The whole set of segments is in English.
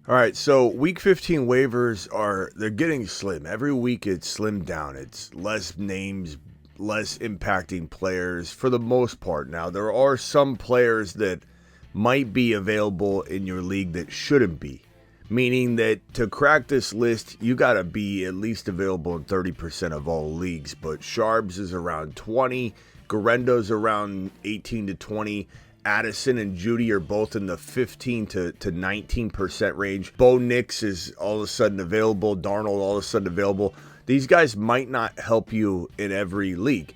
All right, so week 15 waivers they're getting slim. Every week it's slimmed down. It's less names, less impacting players for the most part. Now, there are some players that might be available in your league that shouldn't be. Meaning that to crack this list, you got to be at least available in 30% of all leagues. But Sharps is around 20, Garendo's around 18 to 20, Addison and Judy are both in the 15 to 19% range. Bo Nix is all of a sudden available. Darnold all of a sudden available. These guys might not help you in every league.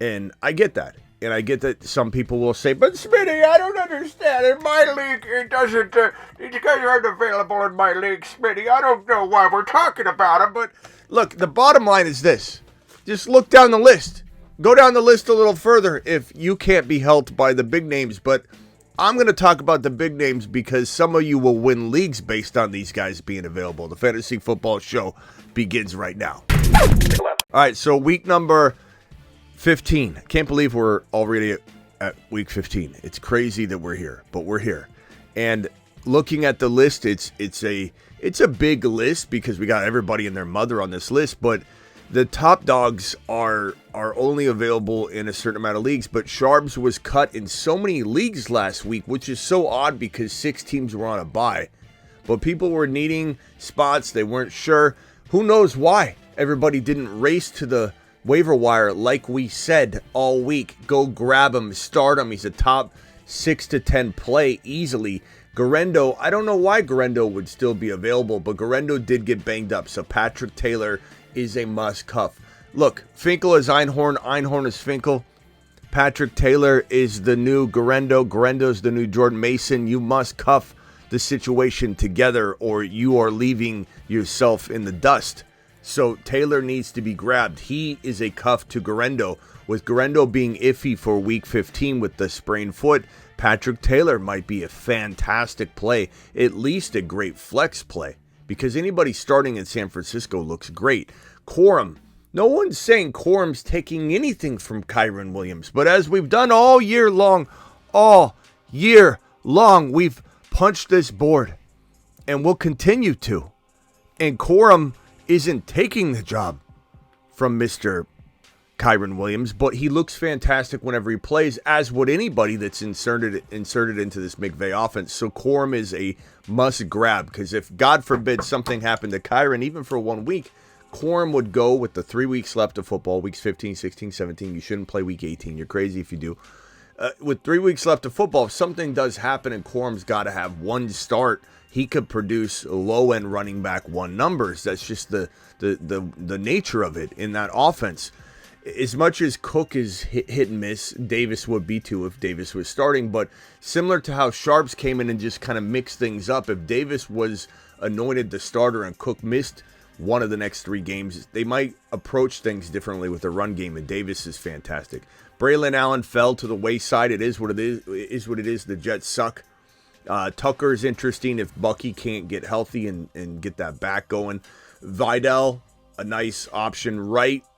And I get that. And I get that some people will say, but Smitty, I don't understand. In my league, it doesn't, these guys aren't available in my league, Smitty. I don't know why we're talking about them. But look, the bottom line is this. Just look down the list. Go down the list a little further if you can't be helped by the big names. But I'm going to talk about the big names because some of you will win leagues based on these guys being available. The Fantasy Football Show begins right now. All right, so week number 15. I can't believe we're already at week 15. It's crazy that we're here, but we're here. And looking at the list, it's a big list because we got everybody and their mother on this list, but the top dogs are only available in a certain amount of leagues, but Sharps was cut in so many leagues last week, which is so odd because 6 teams were on a bye. But people were needing spots. They weren't sure. Who knows why everybody didn't race to the waiver wire like we said all week. Go grab him, start him. He's a top 6 to 10 play easily. Garendo, I don't know why Garendo would still be available, but Garendo did get banged up, so Patrick Taylor is a must cuff. Look, Finkel is Einhorn, Einhorn is Finkel. Patrick Taylor is the new Garendo, Garendo's the new Jordan Mason. You must cuff the situation together or you are leaving yourself in the dust. So Taylor needs to be grabbed. He is a cuff to Garendo. With Garendo being iffy for week 15 with the sprained foot, Patrick Taylor might be a fantastic play, at least a great flex play, because anybody starting in San Francisco looks great. Corum, no one's saying Corum's taking anything from Kyren Williams, but as we've done all year long, we've punched this board, and we'll continue to. And Corum isn't taking the job from Mr. Kyren Williams, but he looks fantastic whenever he plays, as would anybody that's inserted into this McVay offense. So Corum is a must grab, because if, God forbid, something happened to Kyren, even for 1 week, Corum would go with the 3 weeks left of football, weeks 15, 16, 17. You shouldn't play week 18. You're crazy if you do. With 3 weeks left of football, if something does happen and Corum's got to have one start, he could produce low-end running back 1 numbers. That's just the nature of it in that offense. As much as Cook is hit and miss, Davis would be too if Davis was starting. But similar to how Sharps came in and just kind of mixed things up, if Davis was anointed the starter and Cook missed one of the next 3 games, they might approach things differently with the run game, and Davis is fantastic. Braylon Allen fell to the wayside. It is what it is. It is what it is. The Jets suck. Tucker is interesting if Bucky can't get healthy and get that back going. Vidal, a nice option.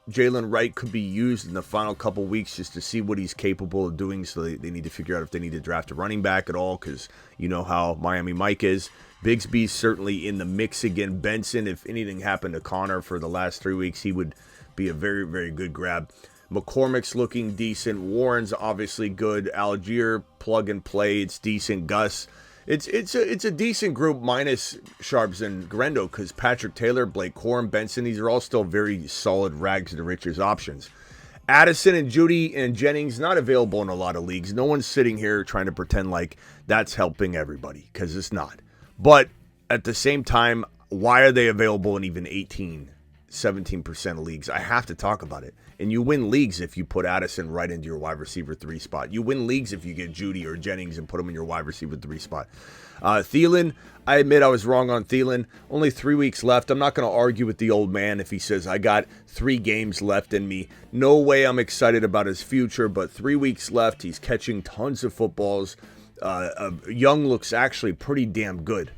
Jalen Wright could be used in the final couple weeks just to see what he's capable of doing, so they need to figure out if they need to draft a running back at all, because you know how Miami Mike is. Bigsby's certainly in the mix again. Benson, if anything happened to Connor for the last 3 weeks, he would be a very, very good grab. McCormick's looking decent. Warren's obviously good. Algier, plug and play. It's decent. Gus. It's a decent group minus Sharps and Garendo, because Patrick Taylor, Blake Corum, Benson, these are all still very solid rags to riches options. Addison and Judy and Jennings not available in a lot of leagues. No one's sitting here trying to pretend like that's helping everybody, because it's not. But at the same time, why are they available in even 18, 17% of leagues? I have to talk about it. And you win leagues if you put Addison right into your wide receiver 3 spot. You win leagues if you get Judy or Jennings and put them in your wide receiver 3 spot. Thielen, I admit I was wrong on Thielen. Only 3 weeks left. I'm not going to argue with the old man if he says, I got 3 games left in me. No way I'm excited about his future, but 3 weeks left. He's catching tons of footballs. Young looks actually pretty damn good.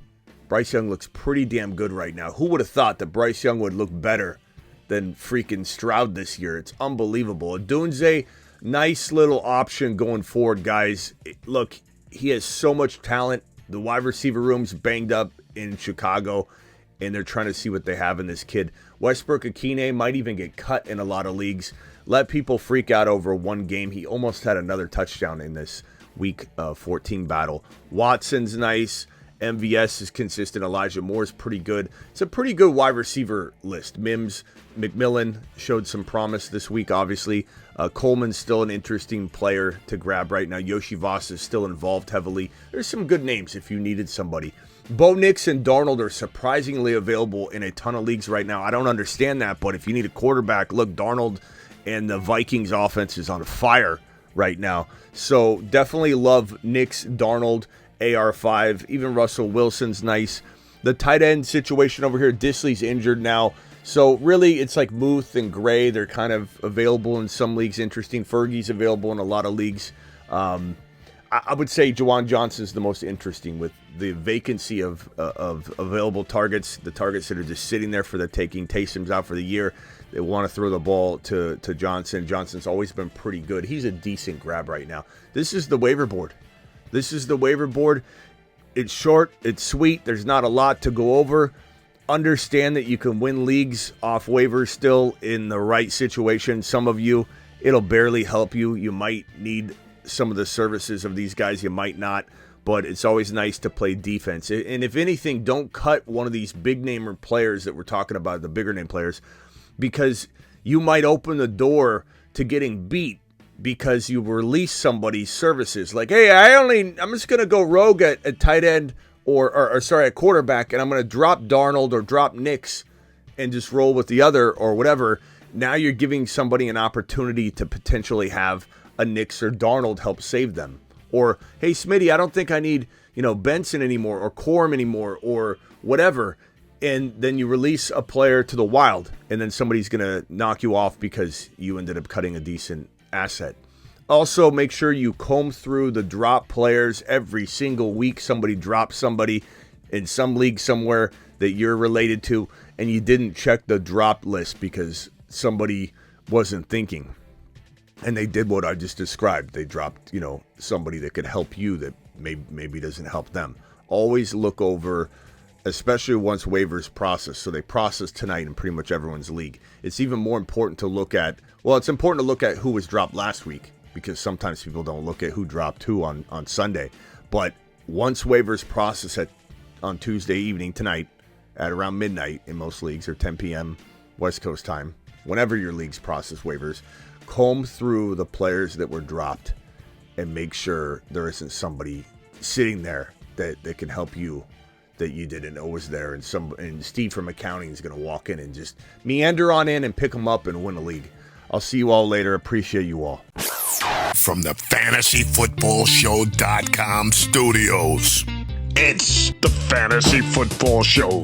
Bryce Young looks pretty damn good right now. Who would have thought that Bryce Young would look better than freaking Stroud this year? It's unbelievable. Dunze, nice little option going forward, guys. Look, he has so much talent. The wide receiver room's banged up. in Chicago, and they're trying to see what they have in this kid. Westbrook-Akine might even get cut in a lot of leagues. Let people freak out over one game. He almost had another touchdown in this Week 14 battle. Watson's nice. MVS is consistent. Elijah Moore's pretty good. It's a pretty good wide receiver list. Mims, McMillan showed some promise this week, obviously. Coleman's still an interesting player to grab right now. Yoshi Voss is still involved heavily. There's some good names if you needed somebody. Bo Nix and Darnold are surprisingly available in a ton of leagues right now. I don't understand that, but if you need a quarterback, look, Darnold and the Vikings offense is on fire right now. So definitely love Nix, Darnold, AR5, even Russell Wilson's nice. The tight end situation over here, Disley's injured now. So really, it's like Muth and Gray. They're kind of available in some leagues. Interesting. Fergie's available in a lot of leagues. I would say Juwan Johnson's the most interesting with the vacancy of available targets, the targets that are just sitting there for the taking. Taysom's out for the year. They want to throw the ball to Johnson. Johnson's always been pretty good. He's a decent grab right now. This is the waiver board. It's short. It's sweet. There's not a lot to go over. Understand that you can win leagues off waivers still in the right situation. Some of you, it'll barely help you. You might need some of the services of these guys. You might not. But it's always nice to play defense. And if anything, don't cut one of these big name players that we're talking about, the bigger name players, because you might open the door to getting beat because you release somebody's services. Like, hey, I'm just going to go rogue at tight end or at quarterback, and I'm going to drop Darnold or drop Nix and just roll with the other or whatever. Now you're giving somebody an opportunity to potentially have a Nix or Darnold help save them. Or, hey, Smitty, I don't think I need, Benson anymore or Corum anymore or whatever. And then you release a player to the wild, and then somebody's going to knock you off because you ended up cutting a decent asset. Also, make sure you comb through the drop players every single week. Somebody drops somebody in some league somewhere that you're related to, and you didn't check the drop list because somebody wasn't thinking. And they did what I just described. They dropped, somebody that could help you that maybe doesn't help them. Always look over, especially once waivers process. So they process tonight in pretty much everyone's league. It's even more important to look at, it's important to look at who was dropped last week because sometimes people don't look at who dropped who on Sunday. But once waivers process on Tuesday evening tonight at around midnight in most leagues or 10 p.m. West Coast time, whenever your leagues process waivers, comb through the players that were dropped and make sure there isn't somebody sitting there that can help you that you didn't know was there, and Steve from accounting is going to walk in and just meander on in and pick them up and win a league. I'll see you all later. Appreciate you all. From the FantasyFootballShow.com studios, it's the Fantasy Football Show.